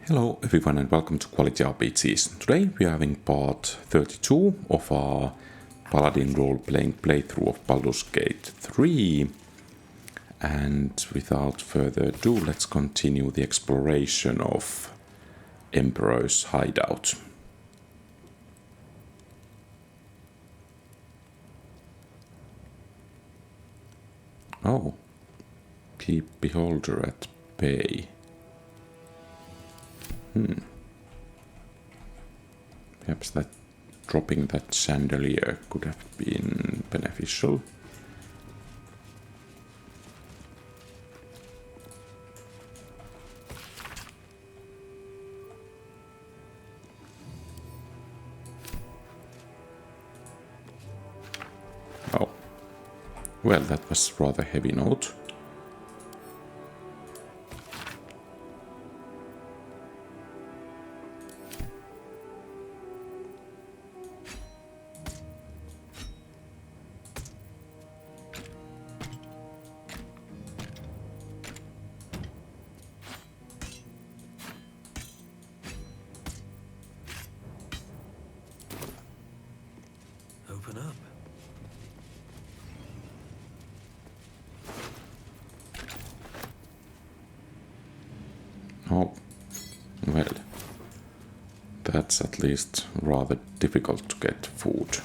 Hello everyone and welcome to Quality RPGs. Today we are having part 32 of our Paladin role-playing playthrough of Baldur's Gate 3. And without further ado, let's continue the exploration of Emperor's hideout. Oh, keep Beholder at bay. Perhaps that dropping that chandelier could have been beneficial. Oh, well, that was rather heavy note. Open up. Oh, well, that's at least rather difficult to get food.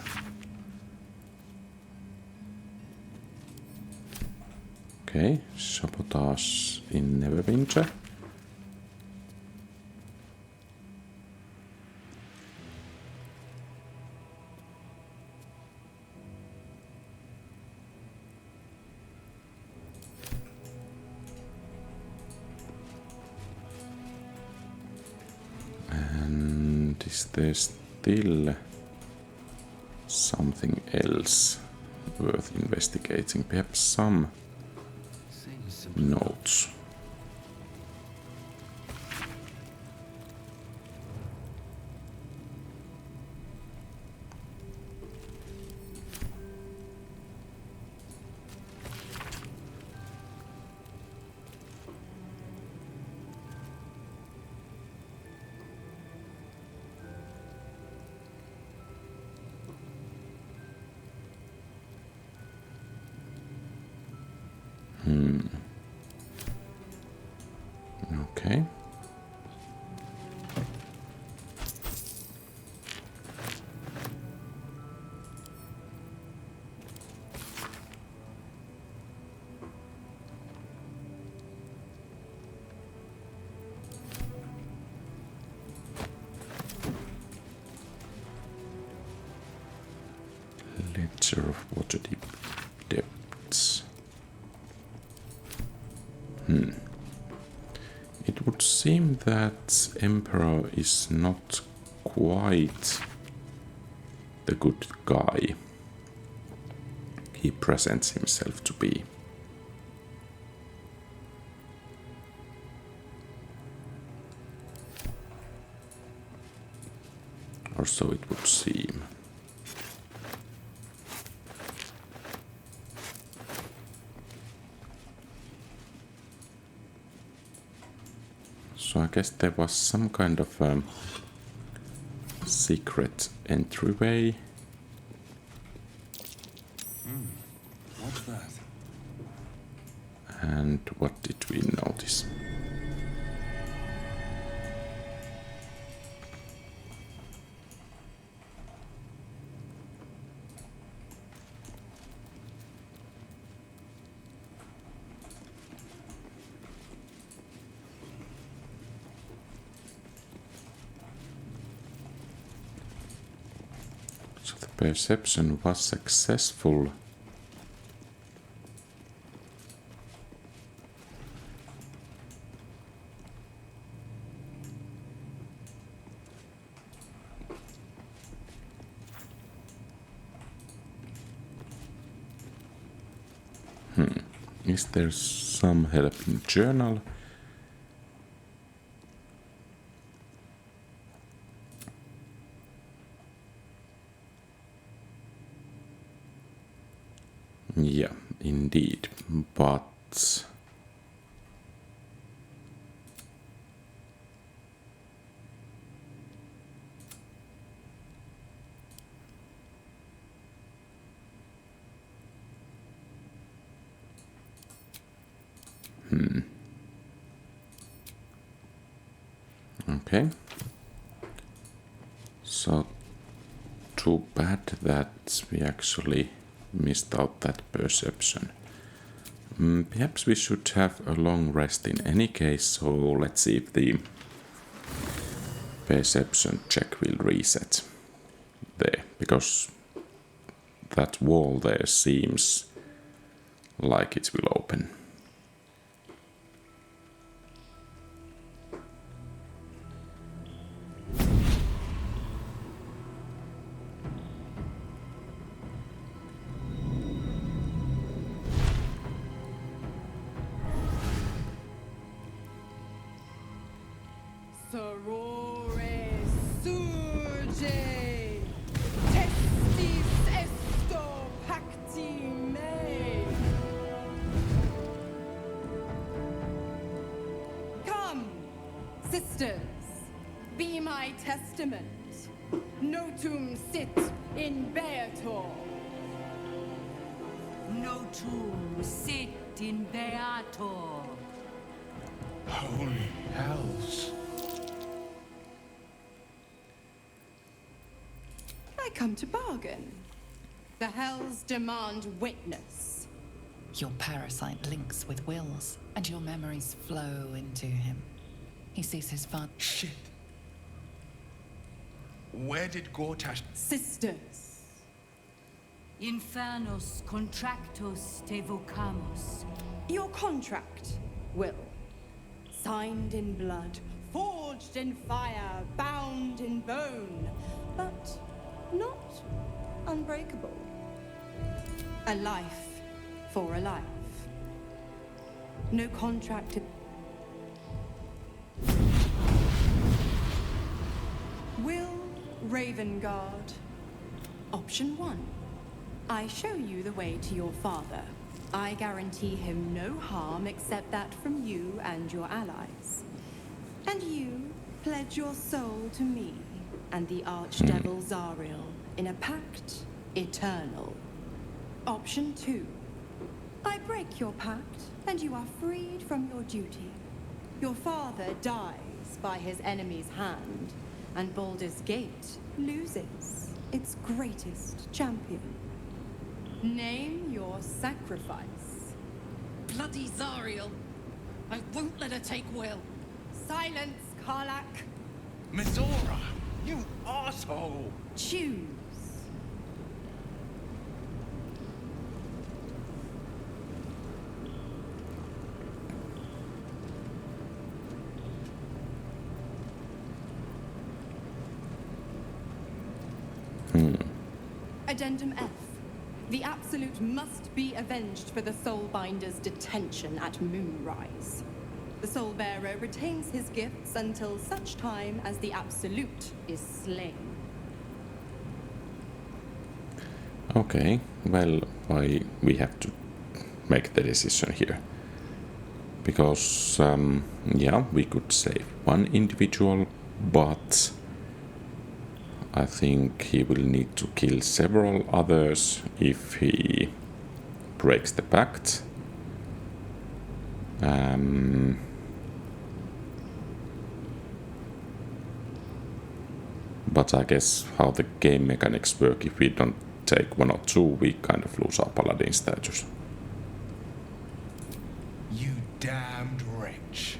Okay, sabotage in Neverwinter. And is there still something else worth investigating? Perhaps some notes. Okay. Ledger of water deep depths. It would seem that Emperor is not quite the good guy he presents himself to be. Or so it would seem. So I guess there was some kind of secret entryway. What's that? And what did we notice? So the perception was successful. Is there some help in journal? Yeah, indeed. But... Okay. So, too bad that we actually missed out that perception. Perhaps we should have a long rest in any case, so let's see if the perception check will reset there, because that wall there seems like it will open. Sorcerous Sundries, testis esto pacti me. Come, sisters, be my testament. Notum sit in Beator. Notum sit in Beator. Holy hells. I come to bargain. The hells demand witness. Your parasite links with Will's, and your memories flow into him. He sees his fun. Shit. Where did Gortash... Sisters, Infernus contractus te vocamus. your contract, Will. Signed in blood, forged in fire, bound in bone, but not unbreakable. A life for a life. No contract to... Will Ravengard. Option 1. I show you the way to your father. I guarantee him no harm except that from you and your allies. And you pledge your soul to me and the archdevil Zariel in a pact eternal. Option 2. I break your pact and you are freed from your duty. Your father dies by his enemy's hand, and Baldur's Gate loses its greatest champion. Name your sacrifice. Bloody Zariel! I won't let her take Will. Silence, Karlak. Mizora! You asshole! Choose. Addendum F. The Absolute must be avenged for the Soulbinder's detention at Moonrise. The Soulbearer retains his gifts until such time as the Absolute is slain. Okay, well, we have to make the decision here. Because, yeah, we could save one individual, but I think he will need to kill several others if he breaks the pact. But I guess how the game mechanics work, if we don't take one or two, we kind of lose our Paladin status. You damned wretch.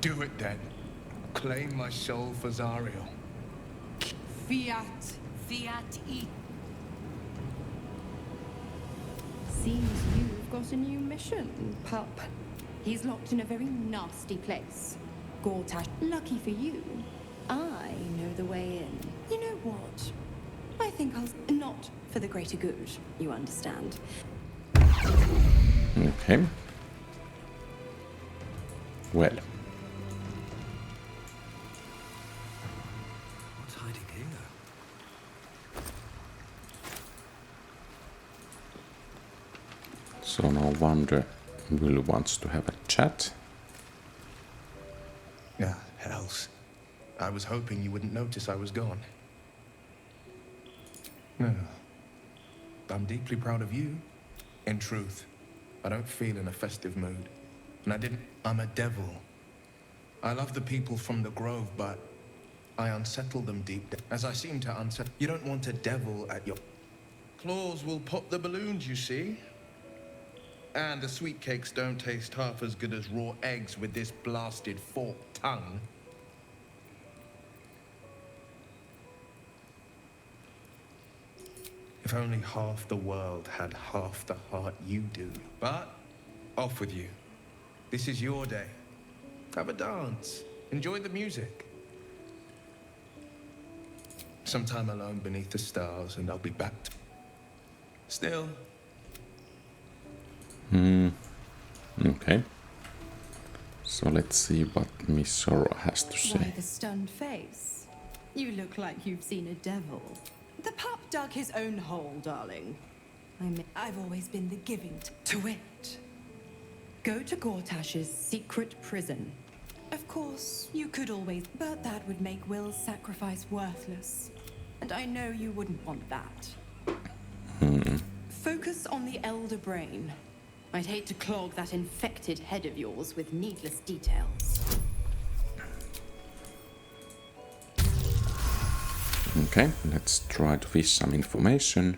Do it then. Claim my soul for Zariel. Fiat. Fiat e. Seems you've got a new mission, pup. He's locked in a very nasty place. Gortash, lucky for you, I know the way in. You know what? I think I'll... Not for the greater good, you understand. Okay. Well. What's hiding here? So no wonder Will wants to have a chat. Ah, hells. I was hoping you wouldn't notice I was gone. No. I'm deeply proud of you. In truth, I don't feel in a festive mood. And I didn't... I'm a devil. I love the people from the grove, but I unsettle them deep down. As I seem to unsettle... You don't want a devil at your... Claws will pop the balloons, you see. And the sweet cakes don't taste half as good as raw eggs with this blasted forked tongue. If only half the world had half the heart you do. But, off with you. This is your day. Have a dance. Enjoy the music. Sometime alone beneath the stars, and I'll be back to... Still. Okay. So let's see what Miss Sorrow has to say. Why the stunned face? You look like you've seen a devil. The pup dug his own hole, darling. I've always been the giving to it. Go to Gortash's secret prison. Of course, you could always, but that would make Will's sacrifice worthless. And I know you wouldn't want that. Focus on the elder brain. I'd hate to clog that infected head of yours with needless details. Okay, let's try to fish some information.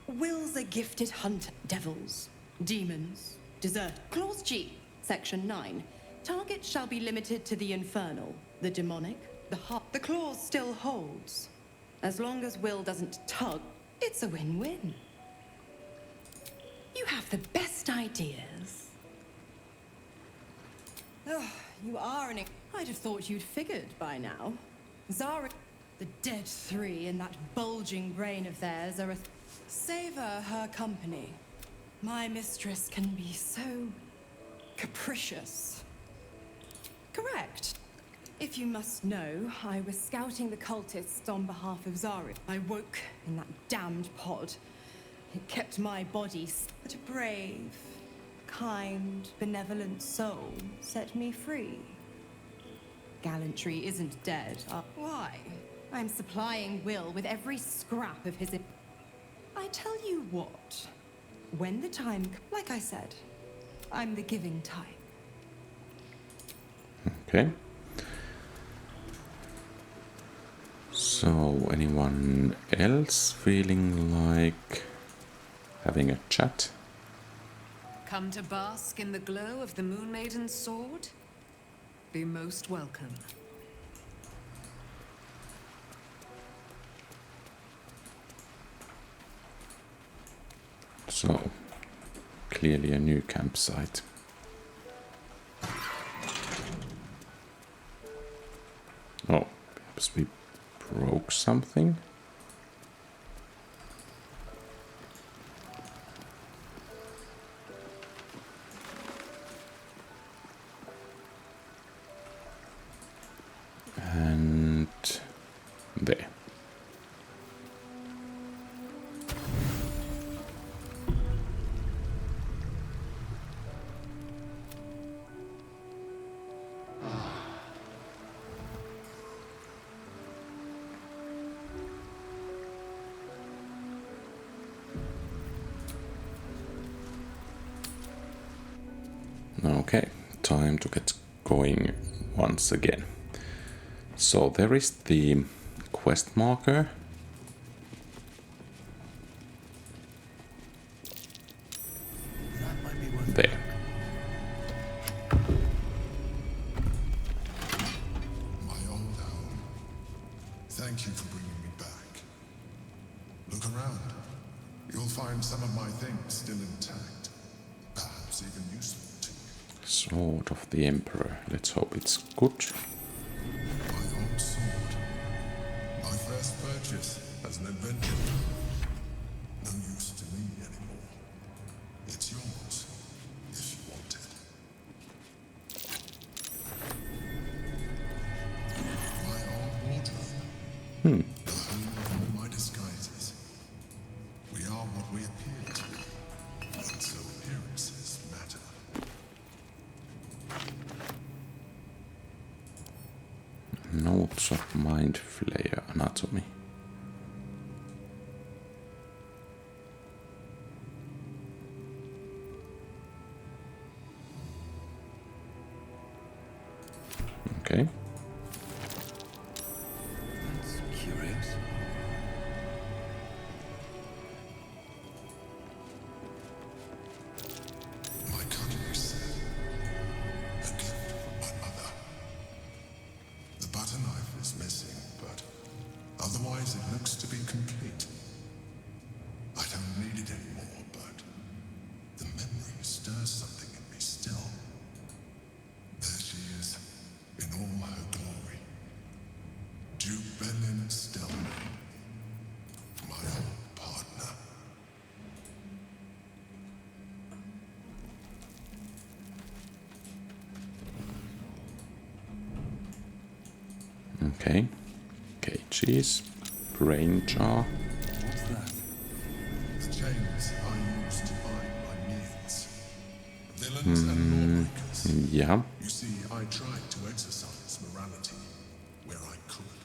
Will's a gifted hunter. Devils, demons, desert. Clause G, Section 9. Target shall be limited to the infernal, the demonic, the heart. The clause still holds. As long as Will doesn't tug, it's a win-win. You have the best ideas. Oh, you are an... I'd have thought you'd figured by now. Zara, the dead three in that bulging brain of theirs are a... Savor her company. My mistress can be so... capricious. Correct. If you must know, I was scouting the cultists on behalf of Zari. I woke in that damned pod. It kept my body... But a brave, kind, benevolent soul set me free. Gallantry isn't dead. Why? I'm supplying Will with every scrap of his... I tell you what. When the time... Like I said, I'm the giving type. Okay. So, anyone else feeling like having a chat? Come to bask in the glow of the Moon Maiden's sword? Be most welcome. So, clearly a new campsite. Oh, perhaps we broke something? And there. Okay, time to get going once again. So there is the quest marker. There. My old home. Thank you for bringing me back. Look around. You'll find some of my things still intact. Perhaps even useful to you. Sword of the Emperor. Let's hope it's good. My old sword. My first purchase as an adventurer. No use to me anymore. It's yours, if you want it. My old wardrobe. The home of all my disguises. We are what we appear to be. And so appearances matter. Notes of Mind Flayer Anatomy. Okay. That's curious. My cutlery set. A gift from my mother. The butter knife is missing, but otherwise it looks to be complete. I don't need it anymore, but the memory stirs something in me still. There she is, in all her glory. Jubelin Stillman, my old partner. Okay. Cages. Brain jar. What's that? The chains I used to bind my meals. Villains and lawbreakers. Yeah. You see, I tried to exercise morality where I could.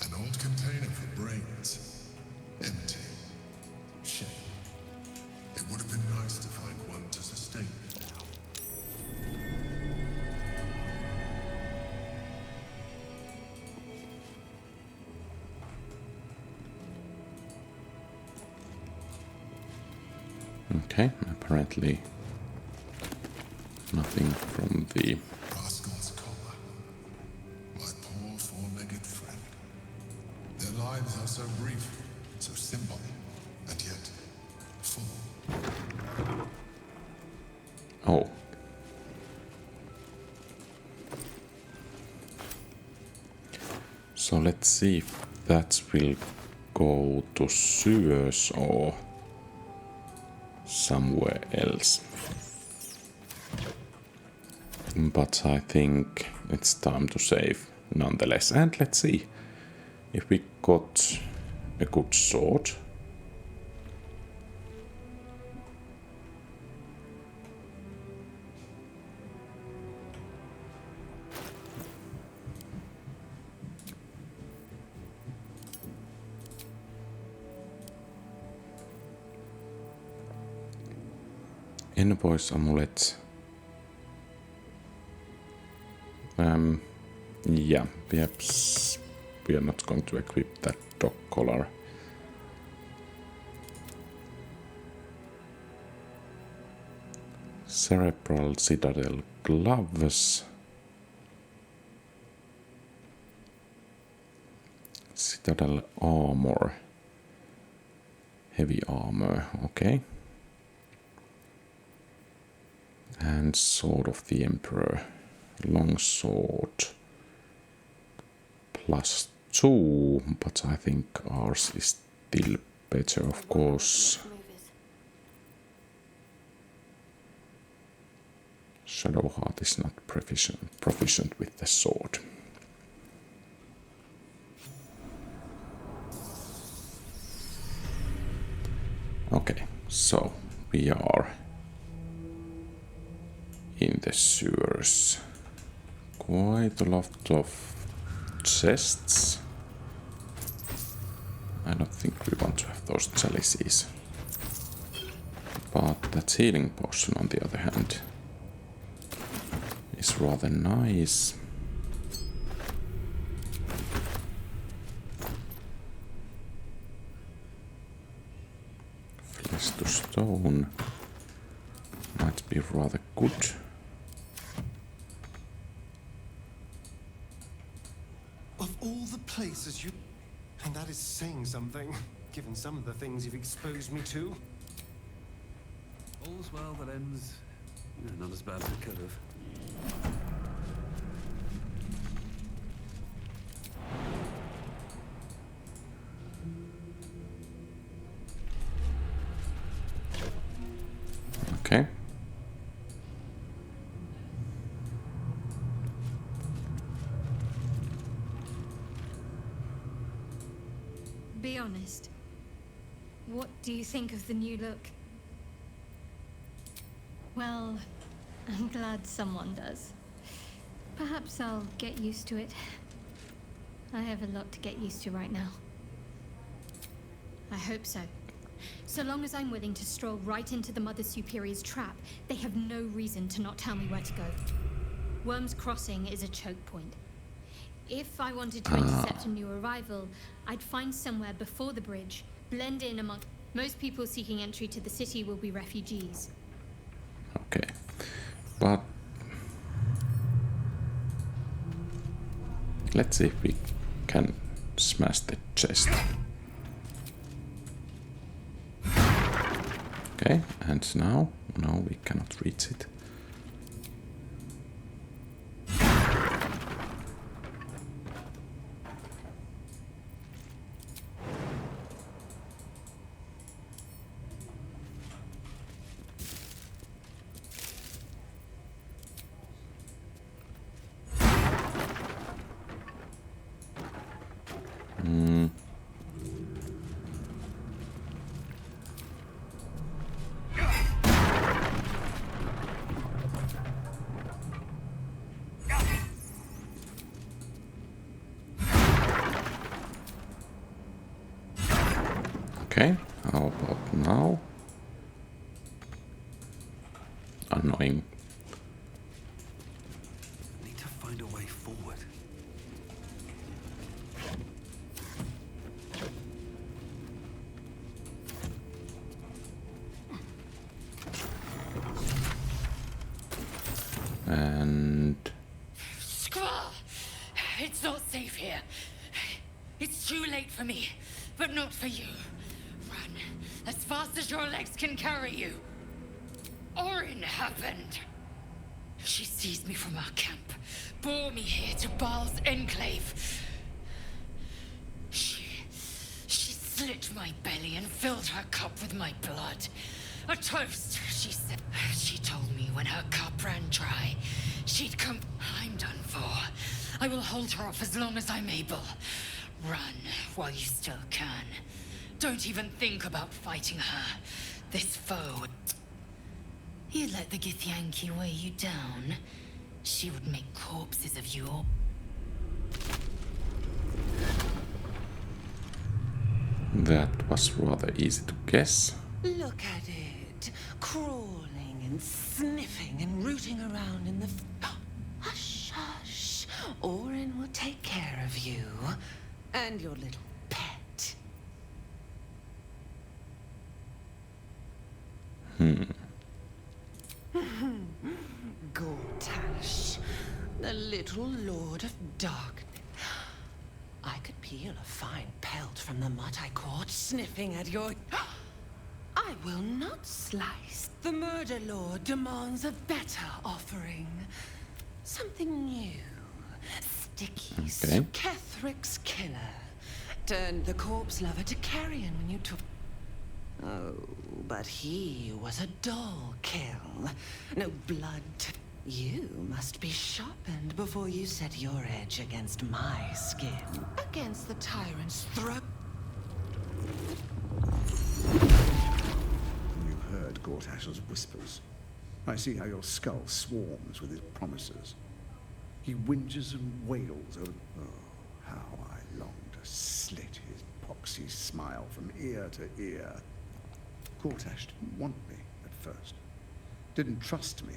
An old container for brains. Empty. Shame. It would have been nice to find one to sustain me now. Okay, apparently nothing from the... Rascal's collar. My poor four-legged friend. Their lives are so brief, so simple, and yet full. Oh. So let's see if that will go to sewers or somewhere else. But I think it's time to save nonetheless. And let's see if we got a good sword. Envoy's amulet. Yeah, perhaps we are not going to equip that dog collar. Cerebral Citadel gloves. Citadel armor. Heavy armor, okay. And Sword of the Emperor. Long sword. +2, but I think ours is still better, of course. Shadowheart is not proficient with the sword. Okay, so we are in the sewers. Quite a lot of chests. I don't think we want to have those chalices. But that healing potion, on the other hand, is rather nice. Flesh to stone might be rather good. Of all the places you... And that is saying something, given some of the things you've exposed me to. All's well that ends not as bad as it could have. Okay. Be honest. What do you think of the new look? Well, I'm glad someone does. Perhaps I'll get used to it. I have a lot to get used to right now. I hope so. So long as I'm willing to stroll right into the Mother Superior's trap, they have no reason to not tell me where to go. Worm's Crossing is a choke point. If I wanted to intercept a new arrival, I'd find somewhere before the bridge, blend in among... Most people seeking entry to the city will be refugees. Okay, but let's see if we can smash the chest. Okay, and now, no, we cannot reach it. Okay, how about now? Annoying. Need to find a way forward. And Squall! It's not safe here. It's too late for me, but not for you. Run as fast as your legs can carry you. Orin happened. She seized me from our camp, bore me here to Baal's enclave. She slit my belly and filled her cup with my blood. A toast, she said. She told me when her cup ran dry, she'd come. I'm done for. I will hold her off as long as I'm able. Run while you still can. Don't even think about fighting her. This foe. You'd let the Githyanki weigh you down. She would make corpses of you all. that was rather easy to guess. Look at it, crawling and sniffing and rooting around in the... Hush, hush. Orin will take care of you and your little pet. Gortash, the little Lord of Darkness. I could peel a fine pelt from the mutt I caught sniffing at your... I will not slice. The Murder Lord demands a better offering. Something new. Sticky, Okay. Kethric's killer. Turned the corpse lover to carrion when you took... Oh, but he was a dull kill. No blood. You must be sharpened before you set your edge against my skin. Against the tyrant's throat. You heard Gortash's whispers. I see how your skull swarms with his promises. He whinges and wails over... Oh, how I long to slit his poxy smile from ear to ear. Gortash didn't want me at first. Didn't trust me.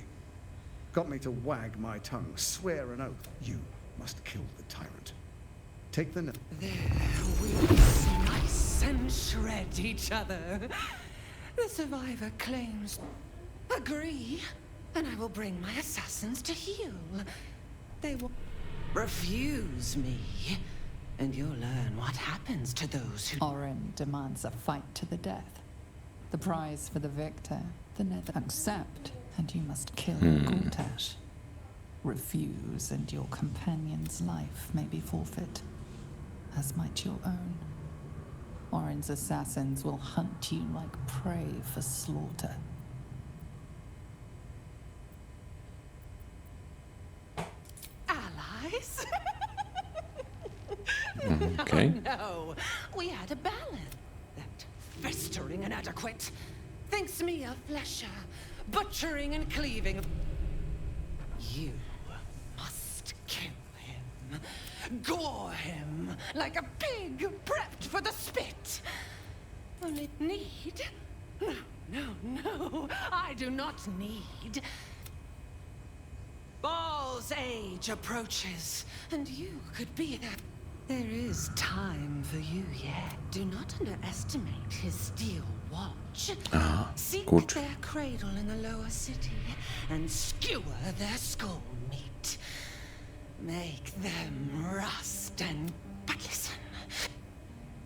Got me to wag my tongue, swear an oath. You must kill the tyrant. Take the... There we slice and shred each other. The survivor claims... Agree, and I will bring my assassins to heal. They will refuse me, and you'll learn what happens to those who... Orin demands a fight to the death. The prize for the victor, the nether. Accept, and you must kill Gortash. Refuse, and your companion's life may be forfeit, as might your own. Orin's assassins will hunt you like prey for slaughter. Allies? Okay. Oh, no, we had a balance. That festering inadequate thinks me a flesher, butchering and cleaving. You must kill him. gore him like a pig prepped for the spit. Only need? No, I do not need. Ball's age approaches, and you could be there. There is time for you yet. Do not underestimate his steel watch. Seek good. their cradle in the lower city and skewer their skull meat. Make them rust and... But listen.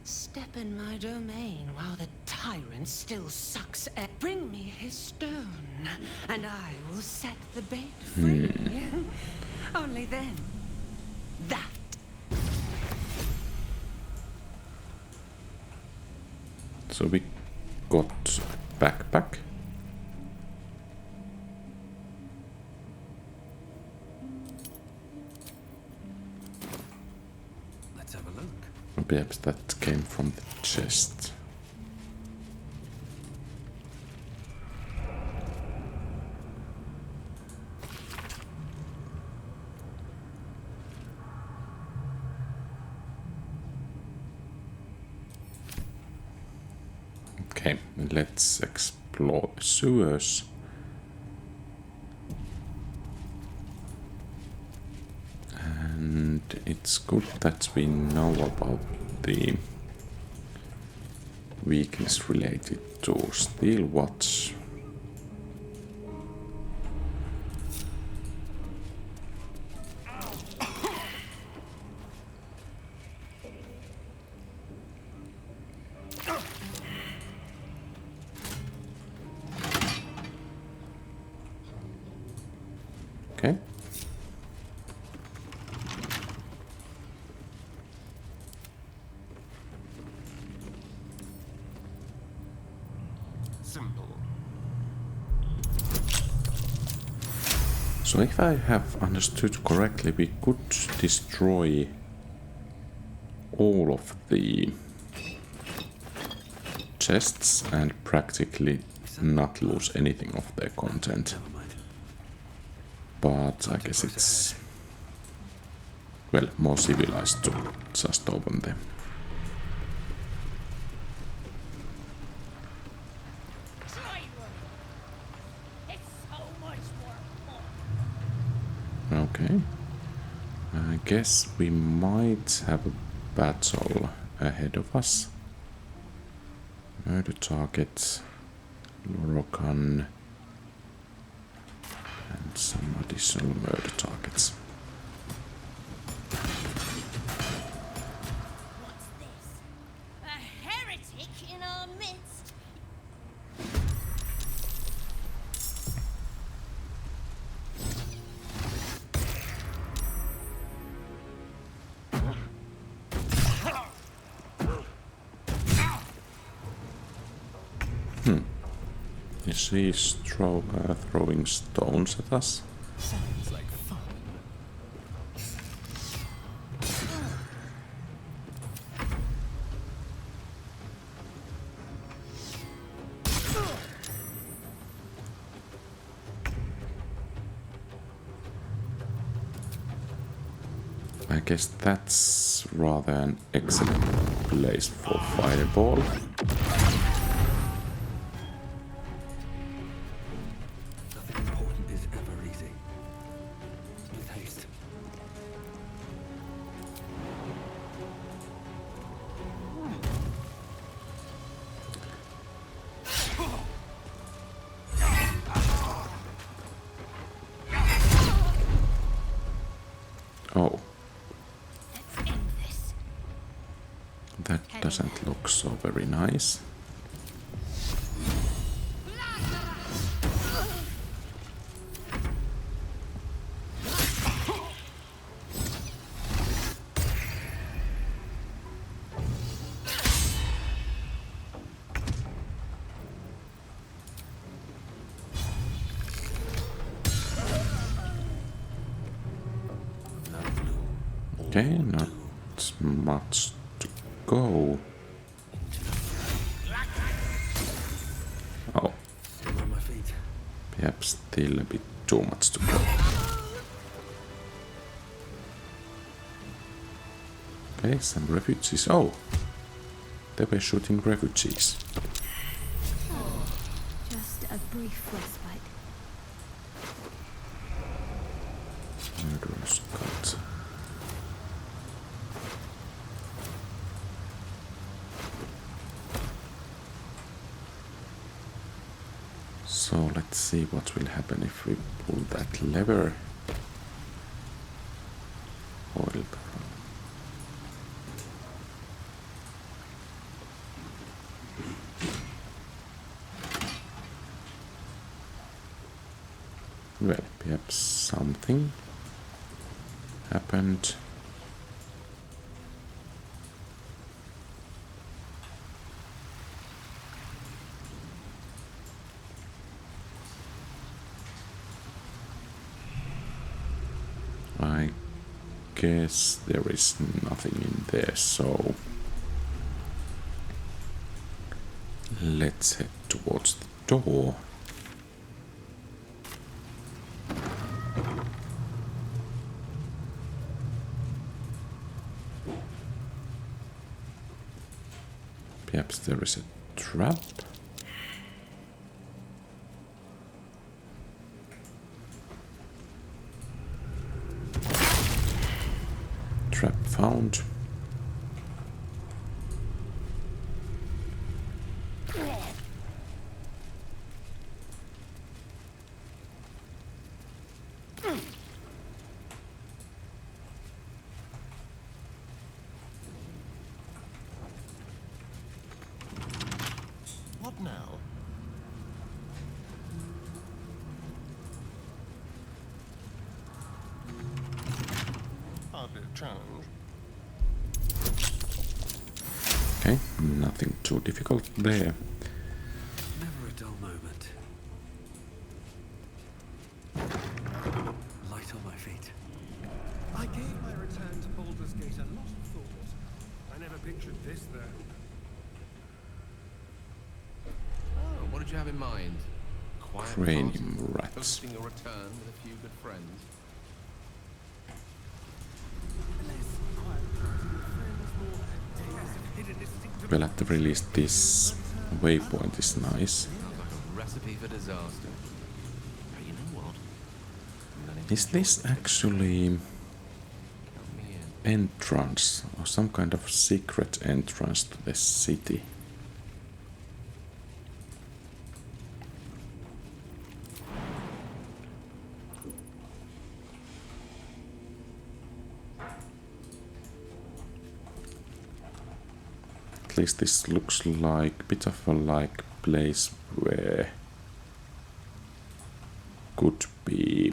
Step in my domain while the tyrant still sucks air. Bring me his stone, and I will set the bait free. Only then, that. So we got backpack. Let's have a look. Perhaps that came from the chest. Okay, let's explore the sewers. And it's good that we know about the weakness related to Steel Watch. Okay. Simple. So if I have understood correctly, we could destroy all of the chests and practically not lose anything of their content. But I guess it's, well, more civilized to just open them. Okay. I guess we might have a battle ahead of us. Murder target, Lorokan, and some additional murder targets. What's this? A heretic in our midst? Is he throwing stones at us? Sounds like fun. I guess that's rather an excellent place for fireball. Nothing important is ever easy. With haste. Oh. That doesn't look so very nice. Okay, not much to go. Oh, Still on my feet. perhaps still a bit too much to go. Okay, some refugees. Oh! They were shooting refugees. Just a brief respite. Murderous cut. So let's see what will happen if we pull that lever. Oil barrel. Well, perhaps something happened. I guess there is nothing in there, so let's head towards the door. Perhaps there is a trap. Trap found. What now? Hardly a challenge. Okay, nothing too difficult there. Never a dull moment. Light on my feet. I gave my return to Baldur's Gate a lot of thought. I never pictured this there. Oh, what did you have in mind? Quiet Cranium party, rats. hosting a return with a few good friends. Well, at the very least, this waypoint is nice. Sounds like a recipe for disaster. But you know what? Is this actually entrance or some kind of secret entrance to the city? At least this looks like a bit of a like place where could be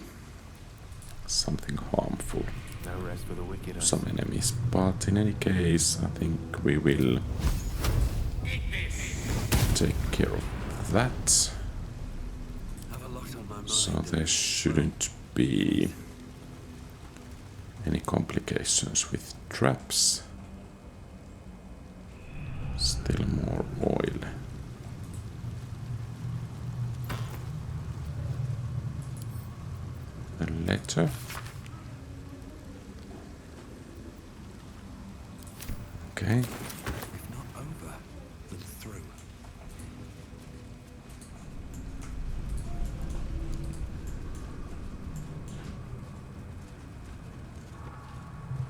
something harmful. No rest for the wicked. Some enemies, but in any case, I think we will take care of that. Have a lot on my mind. So there shouldn't be any complications with traps. Still more oil. A letter. Okay. If not over, then through.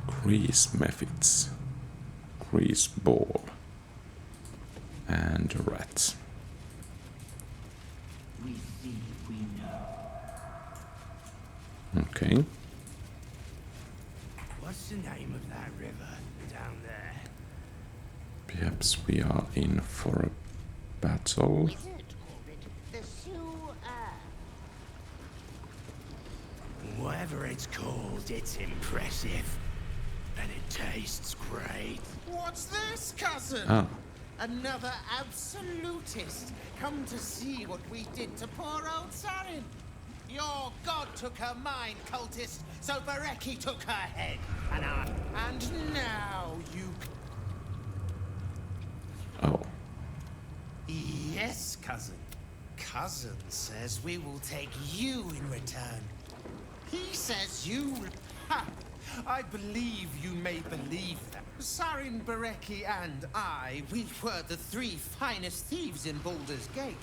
Grease methods. Grease ball. And rats. We see, we know. Okay. What's the name of that river down there? Perhaps we are in for a battle. The whatever it's called, it's impressive. And it tastes great. What's this, cousin? Ah. Another absolutist. Come to see what we did to poor old Sarin. Your god took her mind, cultist, so Vareki took her head. And now you... Oh. Yes, cousin. Cousin says we will take you in return. He says you... Ha! I believe you may believe that. Sarin, Bereki, and I, we were the 3 finest thieves in Baldur's Gate.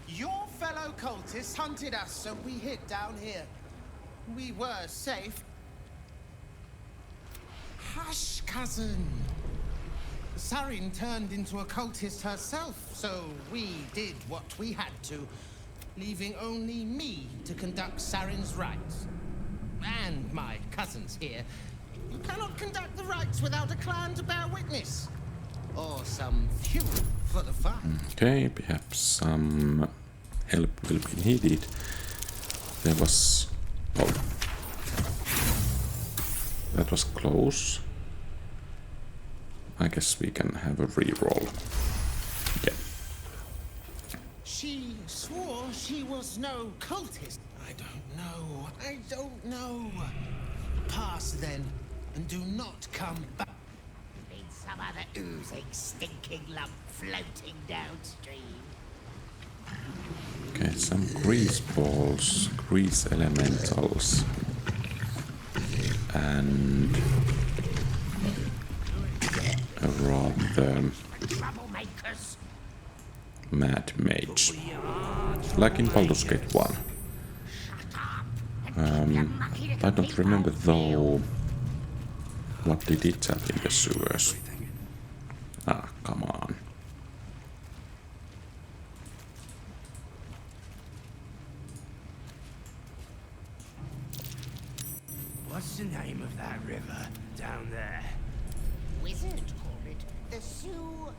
Your fellow cultists hunted us, so we hid down here. We were safe. Hush, cousin. Sarin turned into a cultist herself, so we did what we had to, leaving only me to conduct Sarin's rites. And my cousins here. You cannot conduct the rites without a clan to bear witness. Or some fuel for the fire. Okay, perhaps some help will be needed. There was... Oh. That was close. I guess we can have a reroll. Yeah. She swore she was no cultist. I don't know. Pass then, and do not come back. Need some other oozing, stinking lump floating downstream. Okay, some grease balls, grease elementals, and a rather mad mage, like in Baldur's Gate 1. I don't remember though what did it have in the sewers. Ah, come on. What's the name of that river down there? Wizard called it the sewer.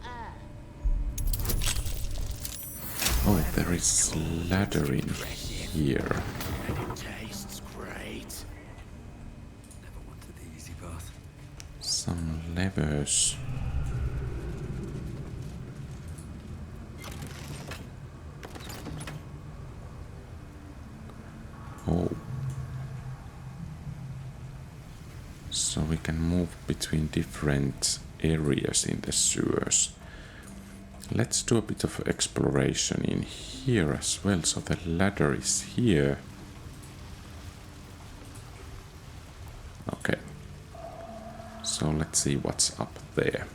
Oh, there is ladder in here. And it tastes great. Never wanted the easy path. Some levers. Oh. So we can move between different areas in the sewers. Let's do a bit of exploration in here as well. So the ladder is here. Okay. So let's see what's up there.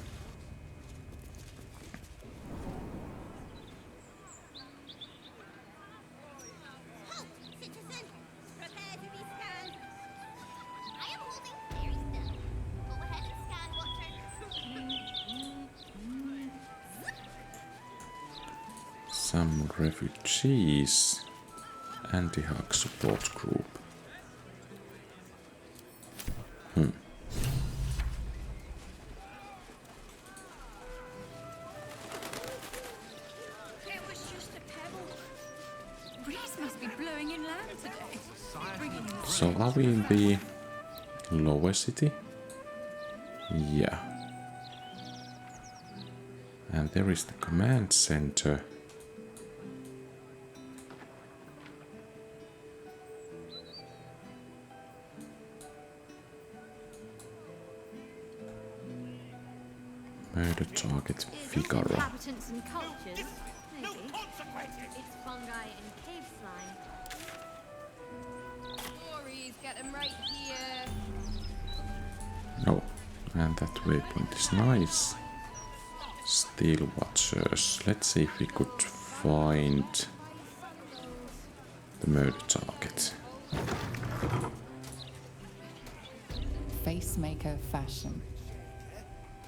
Some refugees, anti-hug support group. It was just a pebble. Breeze must be blowing inland today. So are we in the lower city? Yeah. And there is the command center. Murder target Figaro. Inhabitants and cultures, maybe. It's fungi and cave slime. Stories, get them right here. Oh, and that waypoint is nice. Steel Watchers. Let's see if we could find the murder target. Facemaker fashion.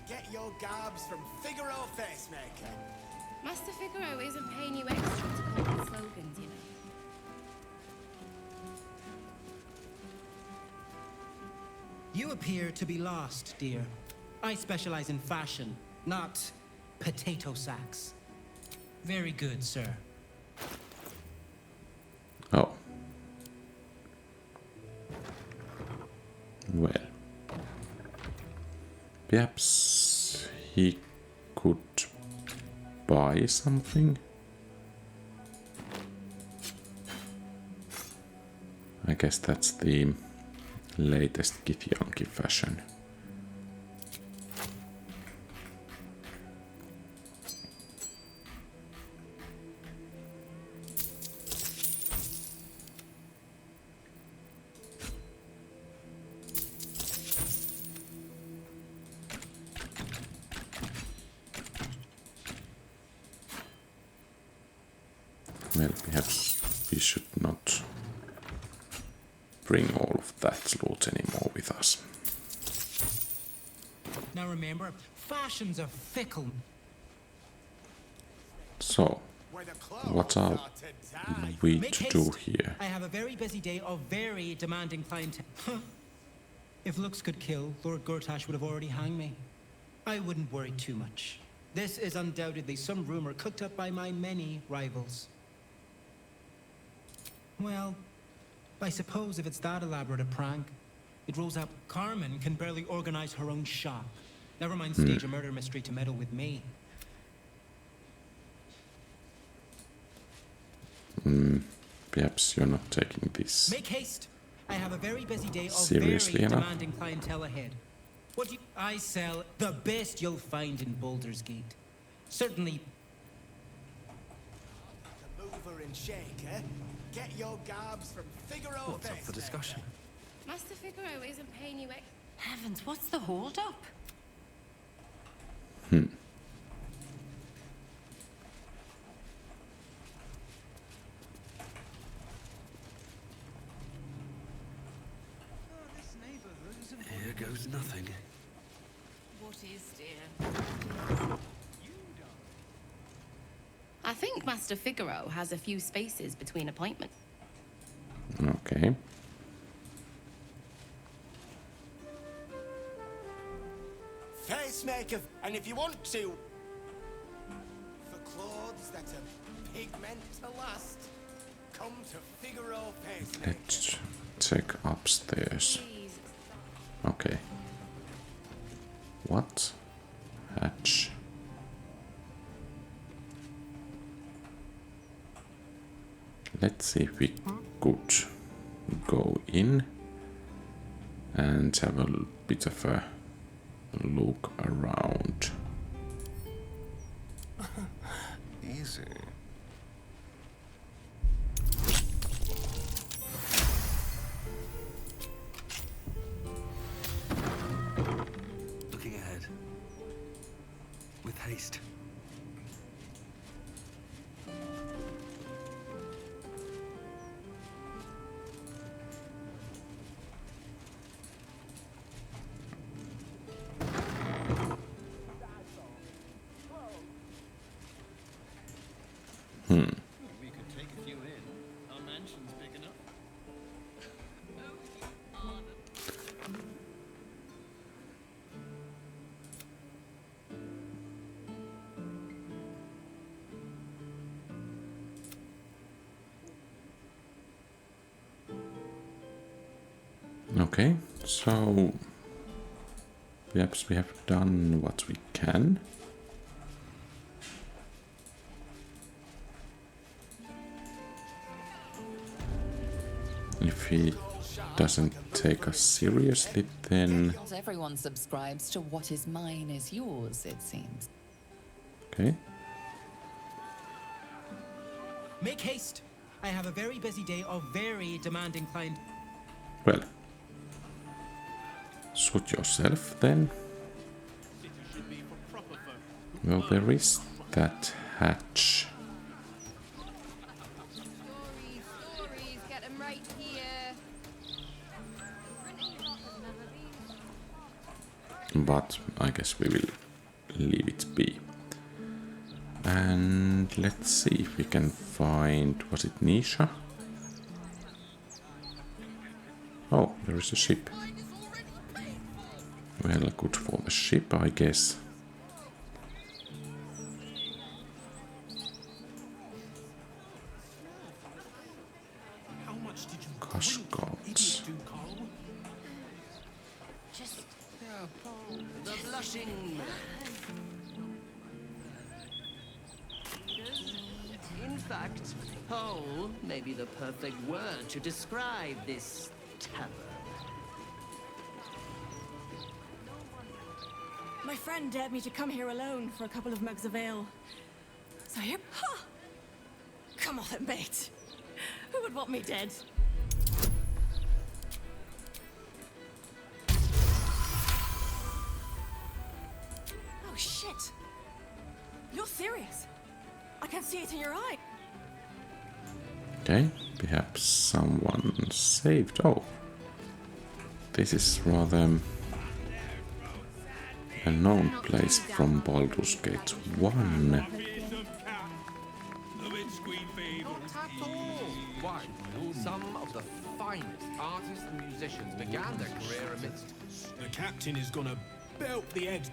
Get your garbs from Figaro Facemaker. Master Figaro isn't paying you extra to come up with slogans, you know. You appear to be lost, dear. I specialize in fashion, not potato sacks. Very good, sir. Oh. Well. Perhaps he could buy something? I guess that's the latest Githyanki fashion. Well, perhaps we should not bring all of that loot anymore with us. Now remember, fashions are fickle. So, what are we Make to haste. do here? I have a very busy day of very demanding clientele. If looks could kill, Lord Gortash would have already hanged me. I wouldn't worry too much. This is undoubtedly some rumor cooked up by my many rivals. Well, I suppose if it's that elaborate a prank, it rolls out Carmen can barely organize her own shop. Never mind stage a murder mystery to meddle with me. Perhaps you're not taking this Make haste. I have a very busy day of seriously very enough. demanding clientele ahead. What do you... I sell the best you'll find in Baldur's Gate. Certainly. Mover and shake, eh? Get your garbs from Figaro. What's up for discussion? Master Figaro isn't paying you ex... Heavens, what's the hold-up? Here goes nothing. What is, dear? I think Master Figaro has a few spaces between appointments. Okay. Face maker, and if you want to, for clothes that are pigment to last, come to Figaro Face. Let's check upstairs. Okay. What? Hatch. Let's see if we could go in and have a bit of a look around. Easy. Looking ahead. With haste. We could take a few in. Our mansion's big enough. Okay, so perhaps we have done what we can. If he doesn't take us seriously, then Not everyone subscribes to what is mine is yours, it seems. okay. Make haste. I have a very busy day of very demanding client. Well, suit yourself then. Well, there is that hatch. Stories, get them right here. But I guess we will leave it be. And let's see if we can find, was it Nisha? Oh, there is a ship. Well, good for the ship, I guess. How much did you Cascades. Just the blushing. In fact, whole may be the perfect word to describe this tavern. My friend dared me to come here alone for a couple of mugs of ale. So here... Ha! Come on it, mate. Who would want me dead? Oh, shit. You're serious. I can see it in your eye. Okay, perhaps someone saved. Oh, this is rather a known place from Baldur's Gate 1. Not at all. Why? Some of the finest artists and musicians began their career amidst. The captain is gonna belt the eggs.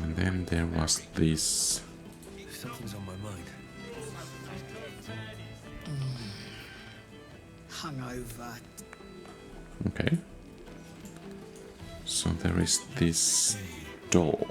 And then there was this. Something's on my mind. Hungover. Okay. So there is this door.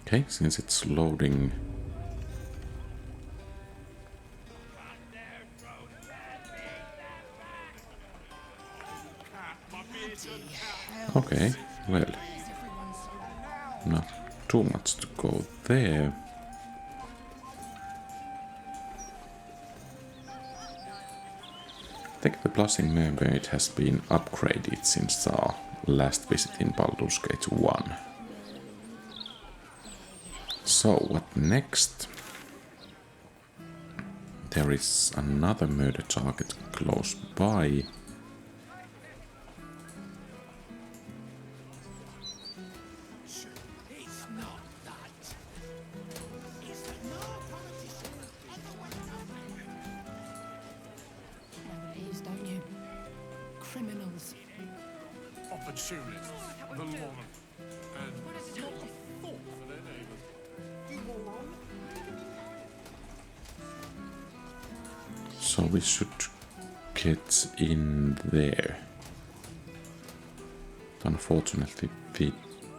Okay, since it's loading. Okay, well, not too much to go there. I think the Blushing Mermaid has been upgraded since our last visit in Baldur's Gate 1. So, what next? There is another murder target close by. Criminals. Opportunists. The law. And not a thought for their neighbors. So we should get in there. Unfortunately, the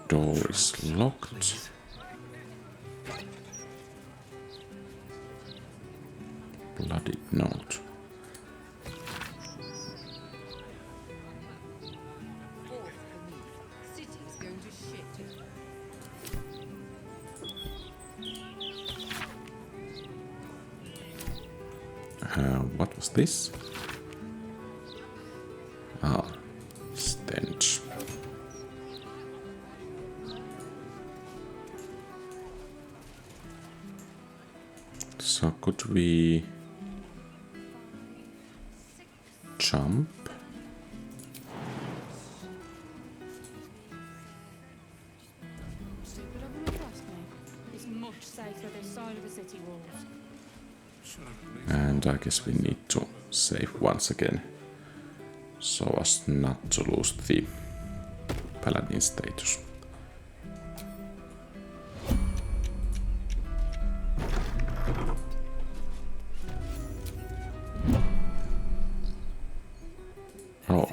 door is locked. Bloody note. What was this? Ah, stench. So could we jump? Stupid of them to trust me. It's much safer this side of the city walls. And I guess we need to save once again, so as not to lose the Paladin status. Oh.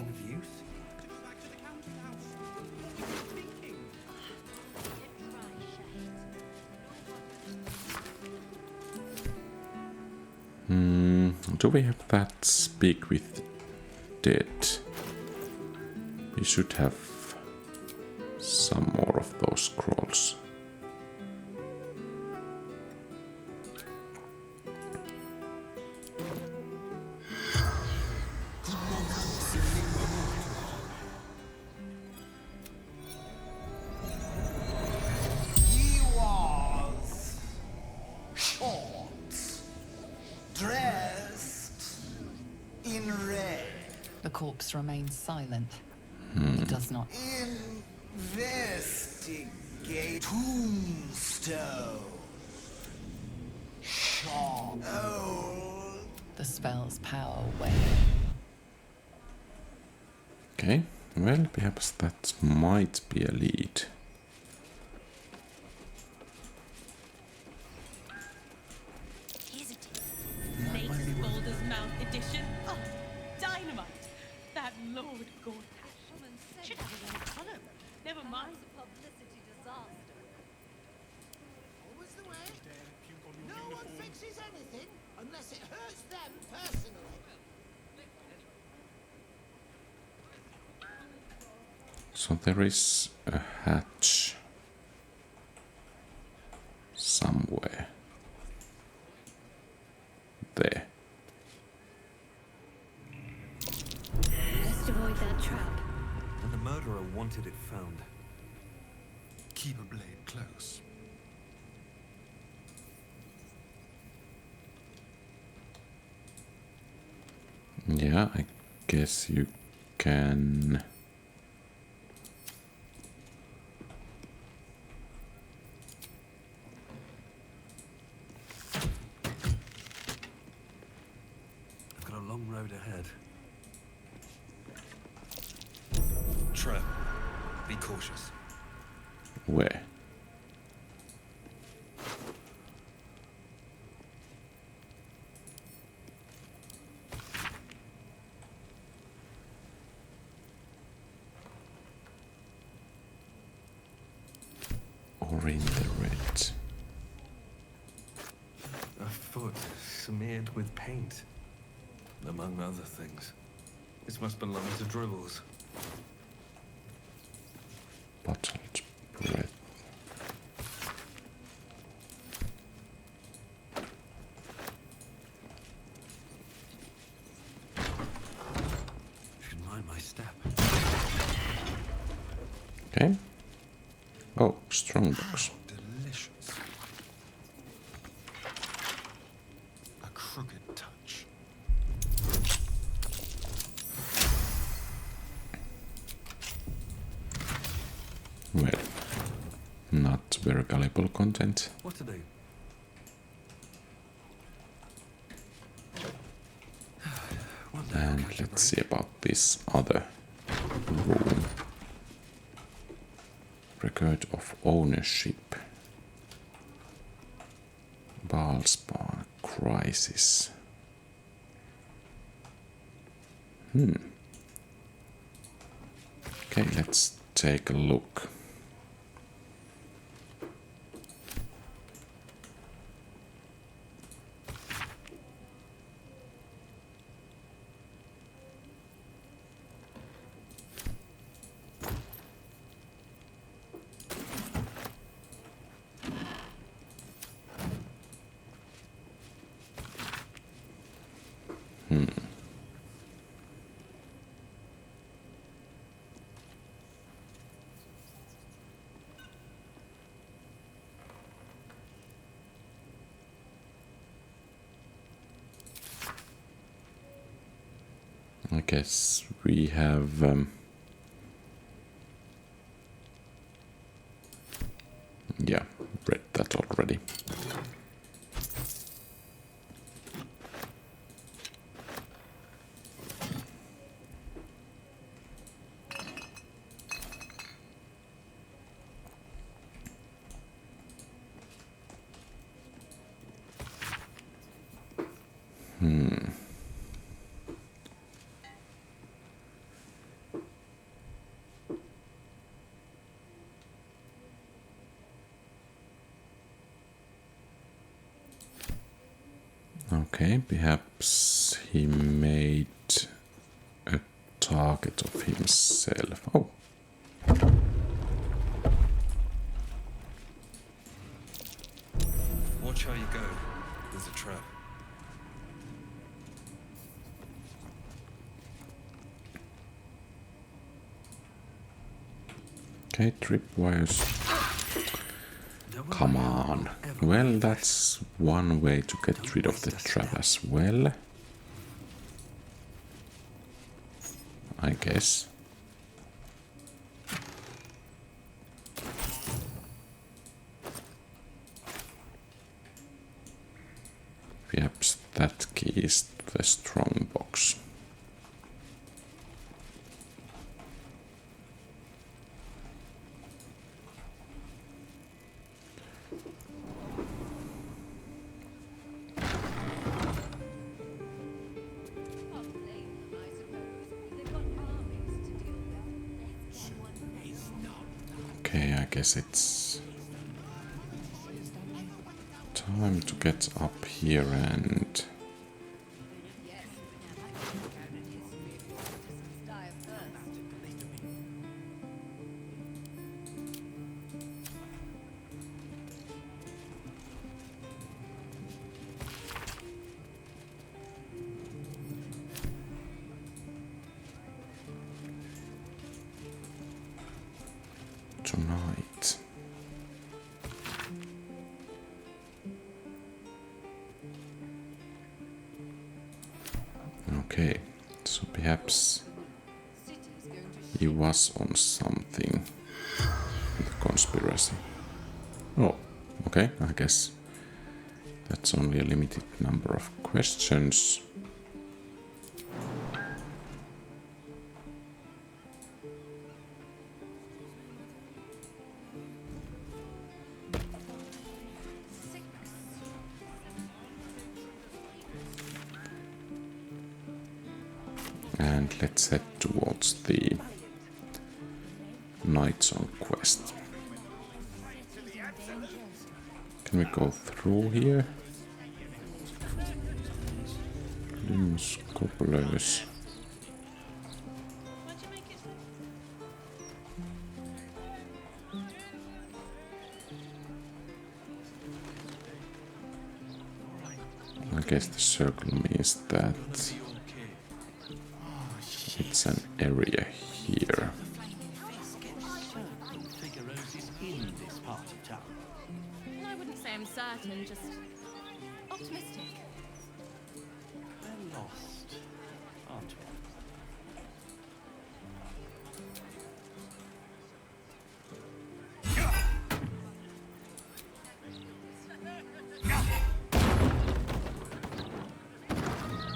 Do we have that speak with dead? We should have some more of those scrolls. He was short, dressed in red. The corpse remains silent. It does not. Investigate tombstone. Short. Oh. The spell's power wane. Okay, well, perhaps that might be a lead. Here's it. Latest Baldur's Mount edition. Oh, dynamite. That Lord Gortash should have it in color. Never mind. Publicity disaster. Always the way. No one fixes anything unless it hurts them personally. So there is a hatch somewhere. There. Best avoid that trap. And the murderer wanted it found. Keep a blade close. Yeah, I guess you can. I've got a long road ahead. Trap. Be cautious. Where? Or in the red. A foot smeared with paint, among other things. This must belong to dribbles. Bottled bread. Should mind my step. Okay. Oh, strongbox. Delicious. A crooked touch. Well, not very valuable content. What to do? And let's see about this other room. Record of ownership. Baalspawn crisis. Okay, let's take a look. I guess we have yeah, read that already. Okay, perhaps he made a target of himself. Oh. Watch how you go. There's a trap. Okay, tripwires. Come on. Well, that's one way to get rid of the trap as well. I guess. Perhaps that key is the strong box. Okay, I guess it's time to get up here and Okay, so perhaps he was on something with the conspiracy. Oh, okay, I guess that's only a limited number of questions. And let's head towards the Night Song quest. Can we go through here? Limbs, cobblers. I guess the circle means that it's an area here. I wouldn't say I'm certain, just optimistic. We're lost, aren't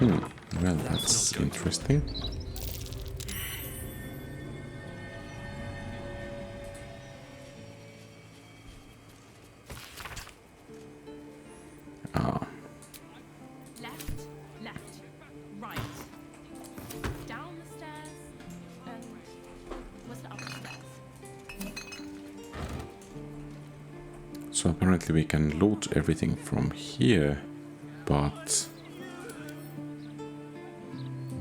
we? Well, that's interesting. Left, right. Down the stairs, and was it up the stairs? So apparently we can loot everything from here, but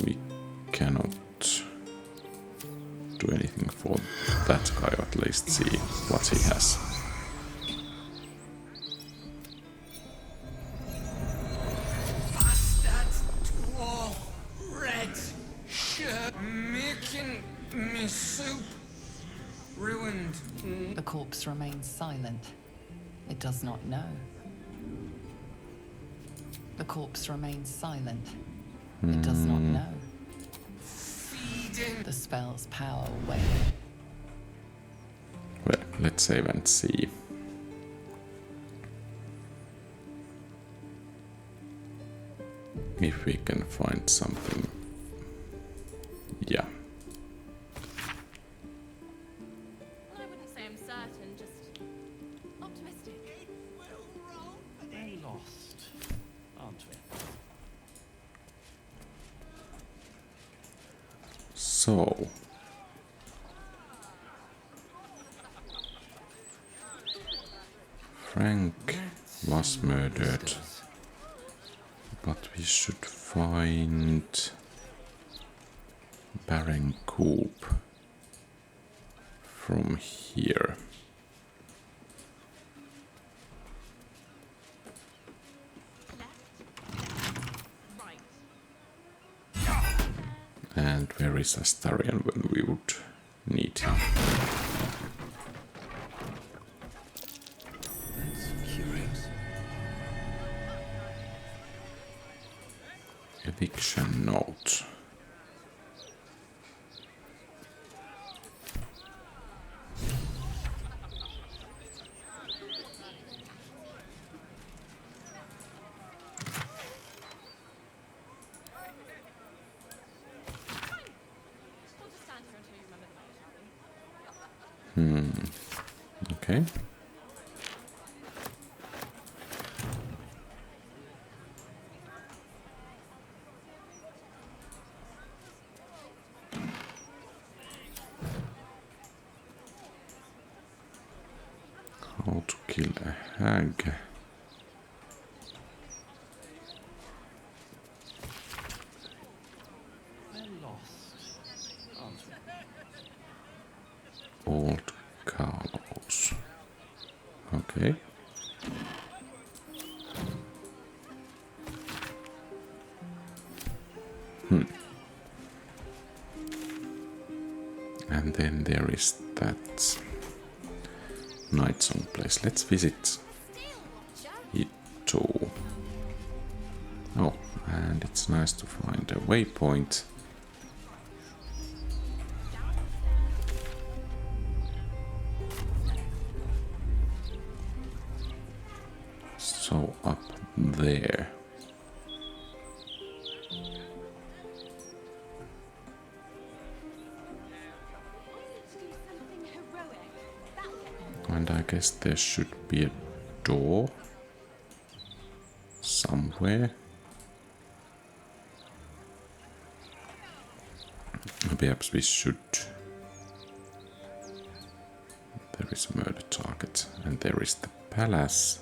we cannot do anything for that guy, or at least see what he has. Bastard dwarf, red shirt, making me soup ruined. The corpse remains silent. It does not know. The corpse remains silent. It does not know. Feeding. The spell's power wanes. Well, let's save and see. If we can find something. Yeah. I wouldn't say I'm certain, just optimistic. We're lost, aren't we? So. Frank was murdered. But we should find Baron Coop from here. And where is Astarion when we would need him? That's curious. Eviction note. Okay. How to kill a hag. We're lost, aren't we? Old Carlos. Okay. And then there is that Night Song place. Let's visit it too. Oh, and it's nice to find a waypoint. So up there. And I guess there should be a door somewhere. Perhaps we should. There is a murder target, and there is the palace.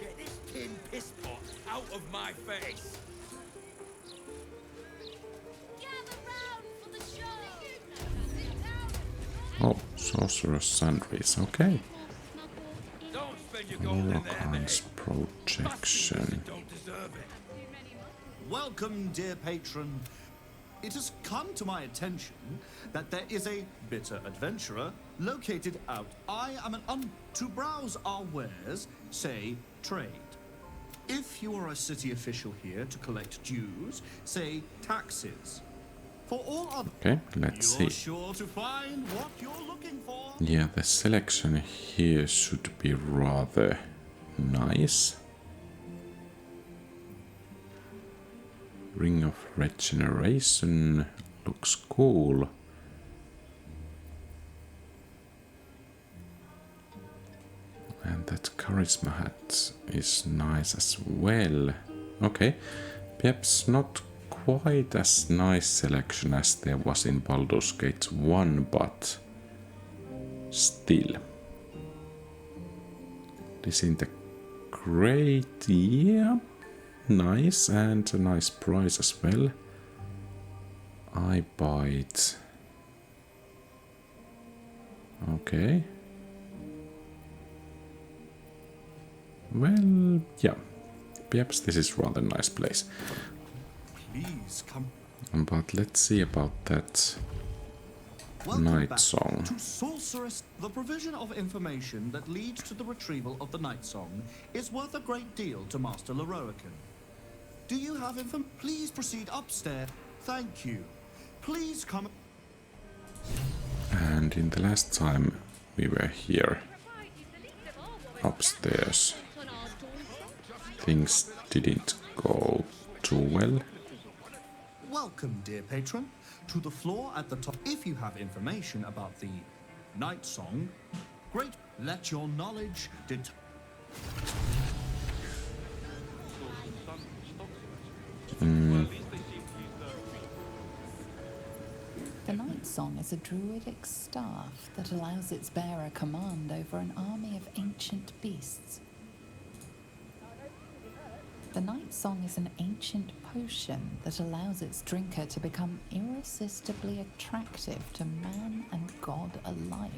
Get this tin piss pot out of my face! Oh, Sorcerous Sundries, okay. Lorcan's projection. Welcome, dear patron. It has come to my attention that there is a bitter adventurer located out. I am to browse our wares, say trade. If you are a city official here to collect dues, say taxes. For all other, okay, let's see. Sure to find what you're looking for. Yeah, the selection here should be rather nice. Ring of Regeneration looks cool. And that Charisma hat is nice as well. Okay, perhaps not quite as nice selection as there was in Baldur's Gate 1, but still. Disintegrate, yeah, nice, and a nice price as well. I bite. Okay. Well, yeah. Perhaps this is rather nice place. Please come. But let's see about that night song. To Sorcerous, the provision of information that leads to the retrieval of the night song is worth a great deal to Master Leroican. Do you have information? Please proceed upstairs. Thank you. Please come. And in the last time we were here, upstairs, things didn't go too well. Welcome, dear patron, to the floor at the top. If you have information about the night song, great, let your knowledge The night song is a druidic staff that allows its bearer command over an army of ancient beasts. The night song is an ancient potion that allows its drinker to become irresistibly attractive to man and god alike.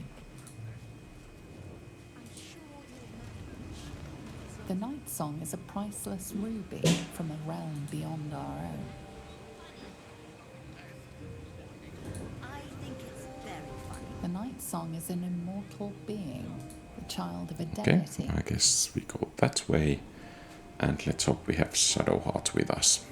The night song is a priceless ruby from a realm beyond our own. The night song is an immortal being, the child of a deity. Okay, I guess we go that way. And let's hope we have Shadowheart with us.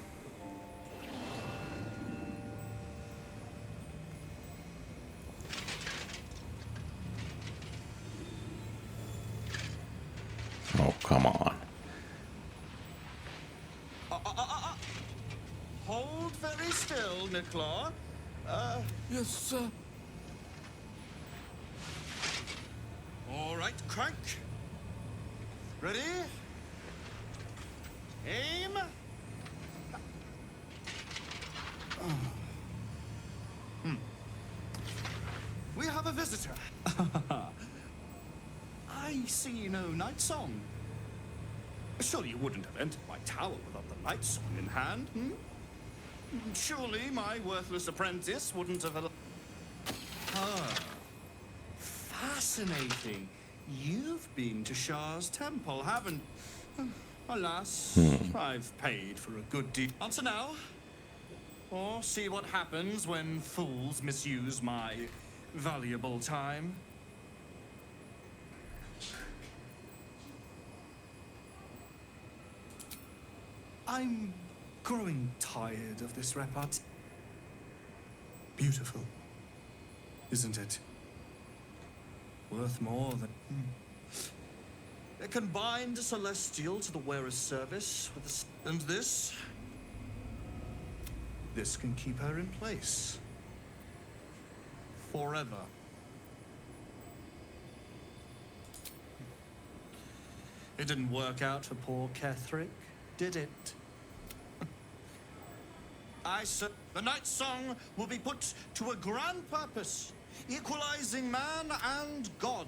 Oh, come on. Hold very still, Nicola. Yes, sir. All right, crank. Ready? Aim. We have a visitor. I see no night song. Surely you wouldn't have entered my tower without the night song in hand, Surely my worthless apprentice wouldn't have... Fascinating. You've been to Shah's temple, haven't... Alas, I've paid for a good deed. Answer now. Or see what happens when fools misuse my valuable time. I'm growing tired of this repartee. Beautiful, isn't it? Worth more than... It can bind a celestial to the wearer's service with and this can keep her in place. Forever. It didn't work out for poor Ketherick, did it? The Night Song will be put to a grand purpose, equalizing man and God.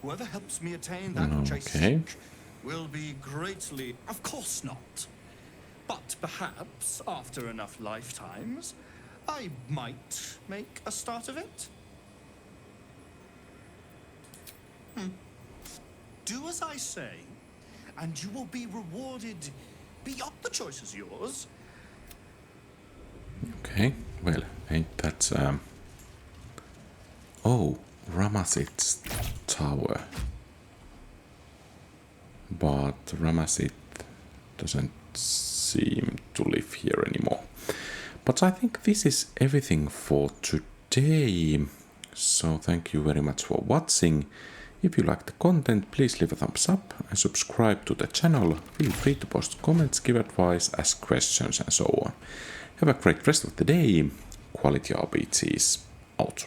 Whoever helps me attain that which I seek will be greatly... Of course not. But perhaps, after enough lifetimes, I might make a start of it. Do as I say, and you will be rewarded beyond the choice is yours. Okay, well, ain't that... Oh, Ramazith's tower. But Ramazith doesn't seem to live here anymore. But I think this is everything for today. So thank you very much for watching. If you like the content, please leave a thumbs up and subscribe to the channel. Feel free to post comments, give advice, ask questions and so on. Have a great rest of the day. Quality RPGs out.